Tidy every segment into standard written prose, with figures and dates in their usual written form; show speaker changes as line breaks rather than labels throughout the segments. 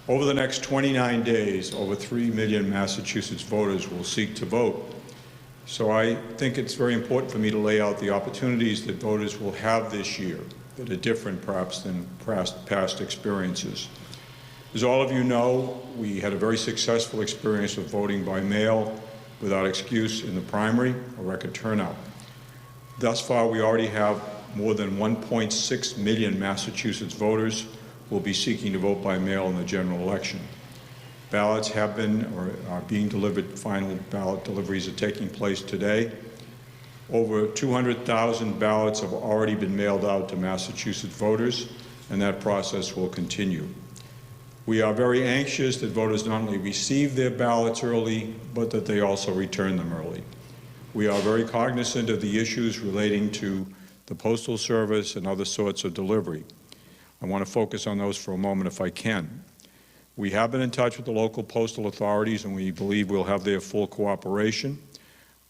Over the next 29 days, over 3 million Massachusetts voters will seek to vote. So I think it's very important for me to lay out the opportunities that voters will have this year that are different perhaps than past experiences. As all of you know, we had a very successful experience with voting by mail without excuse in the primary, a record turnout. Thus far, we already have more than 1.6 million Massachusetts voters who will be seeking to vote by mail in the general election. Ballots have been or are being delivered. Final ballot deliveries are taking place today. Over 200,000 ballots have already been mailed out to Massachusetts voters, and that process will continue. We are very anxious that voters not only receive their ballots early, but that they also return them early. We are very cognizant of the issues relating to the Postal Service and other sorts of delivery. I want to focus on those for a moment if I can. We have been in touch with the local postal authorities, and we believe we'll have their full cooperation.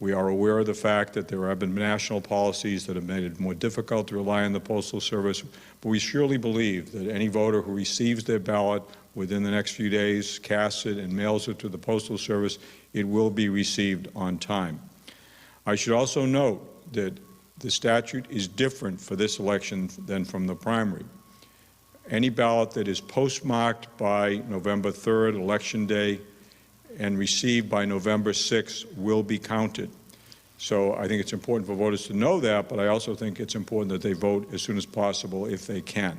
We are aware of the fact that there have been national policies that have made it more difficult to rely on the Postal Service, but we surely believe that any voter who receives their ballot within the next few days, casts it and mails it to the Postal Service, it will be received on time. I should also note that the statute is different for this election than from the primary. Any ballot that is postmarked by November 3rd, Election Day, and received by November 6th will be counted. So I think it's important for voters to know that, but I also think it's important that they vote as soon as possible if they can.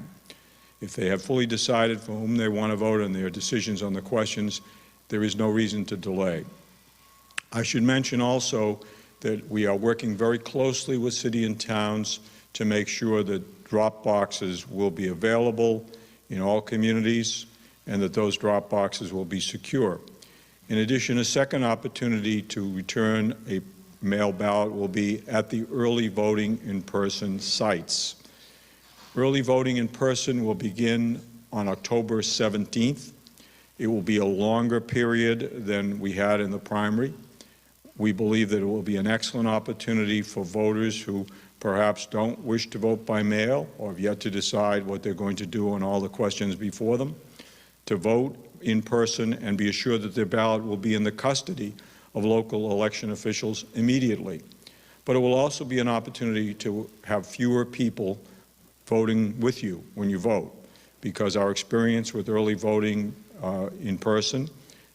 If they have fully decided for whom they want to vote and their decisions on the questions, there is no reason to delay. I should mention also that we are working very closely with city and towns to make sure that drop boxes will be available in all communities and that those drop boxes will be secure. In addition, a second opportunity to return a mail ballot will be at the early voting in-person sites. Early voting in person will begin on October 17th. It will be a longer period than we had in the primary. We believe that it will be an excellent opportunity for voters who perhaps don't wish to vote by mail or have yet to decide what they're going to do on all the questions before them, to vote in person and be assured that their ballot will be in the custody of local election officials immediately. But it will also be an opportunity to have fewer people voting with you when you vote, because our experience with early voting in person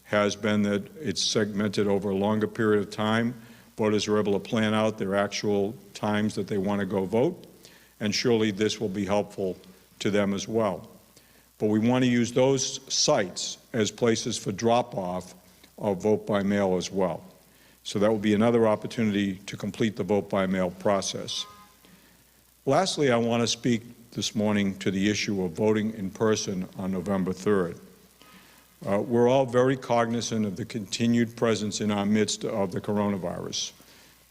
has been that it's segmented over a longer period of time. Voters are able to plan out their actual times that they want to go vote, and surely this will be helpful to them as well. But we want to use those sites as places for drop-off of vote by mail as well. So that will be another opportunity to complete the vote by mail process. Lastly, I want to speak this morning to the issue of voting in person on November 3rd. We're all very cognizant of the continued presence in our midst of the coronavirus.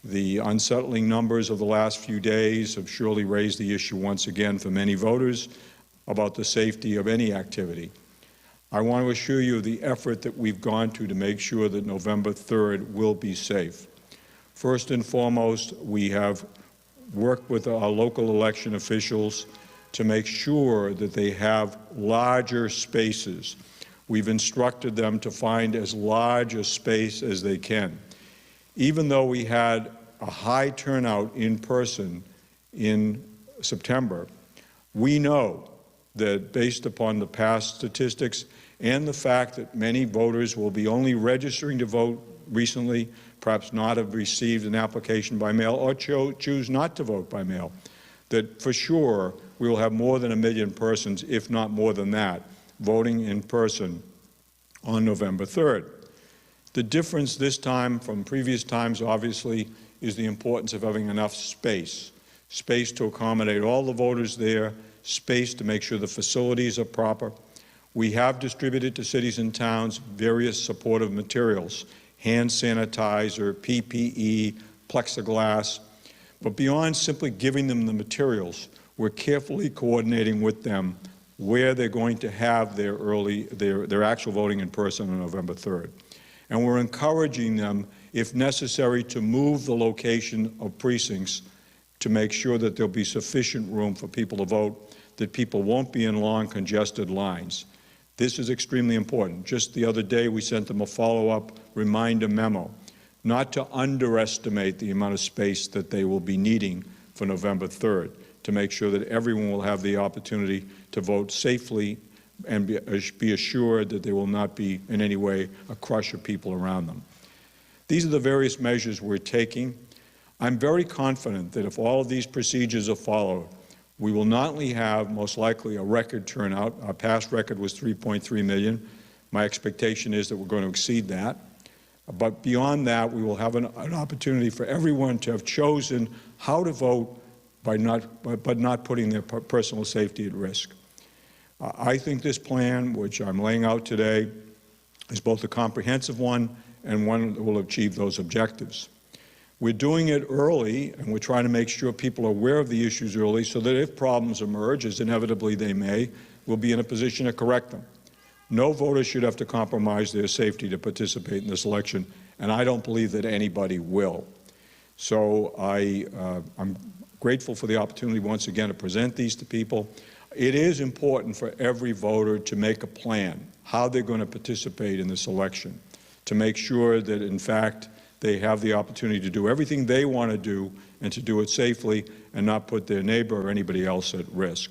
The unsettling numbers of the last few days have surely raised the issue once again for many voters about the safety of any activity. I want to assure you of the effort that we've gone to make sure that November 3rd will be safe. First and foremost, we have worked with our local election officials to make sure that they have larger spaces. We've instructed them to find as large a space as they can. Even though we had a high turnout in person in September, we know that based upon the past statistics and the fact that many voters will be only registering to vote recently, perhaps not have received an application by mail or choose not to vote by mail, that for sure we will have more than 1 million persons, if not more than that, voting in person on November 3rd. The difference this time from previous times, obviously, is the importance of having enough space to accommodate all the voters there, space to make sure the facilities are proper. We have distributed to cities and towns various supportive materials, hand sanitizer, PPE, plexiglass. But beyond simply giving them the materials, we're carefully coordinating with them where they're going to have their actual voting in person on November 3rd. And we're encouraging them, if necessary, to move the location of precincts to make sure that there'll be sufficient room for people to vote, that people won't be in long, congested lines. This is extremely important. Just the other day, we sent them a follow-up reminder memo, not to underestimate the amount of space that they will be needing for November 3rd, to make sure that everyone will have the opportunity to vote safely and be assured that there will not be in any way a crush of people around them. These are the various measures we're taking. I'm very confident that if all of these procedures are followed, we will not only have most likely a record turnout. Our past record was 3.3 million. My expectation is that we're going to exceed that. But beyond that, we will have an opportunity for everyone to have chosen how to vote but not putting their personal safety at risk. I think this plan, which I'm laying out today, is both a comprehensive one and one that will achieve those objectives. We're doing it early, and we're trying to make sure people are aware of the issues early so that if problems emerge, as inevitably they may, we'll be in a position to correct them. No voter should have to compromise their safety to participate in this election, and I don't believe that anybody will. So I'm grateful for the opportunity once again to present these to people. It is important for every voter to make a plan, how they're going to participate in this election, to make sure that, in fact, they have the opportunity to do everything they want to do and to do it safely and not put their neighbor or anybody else at risk.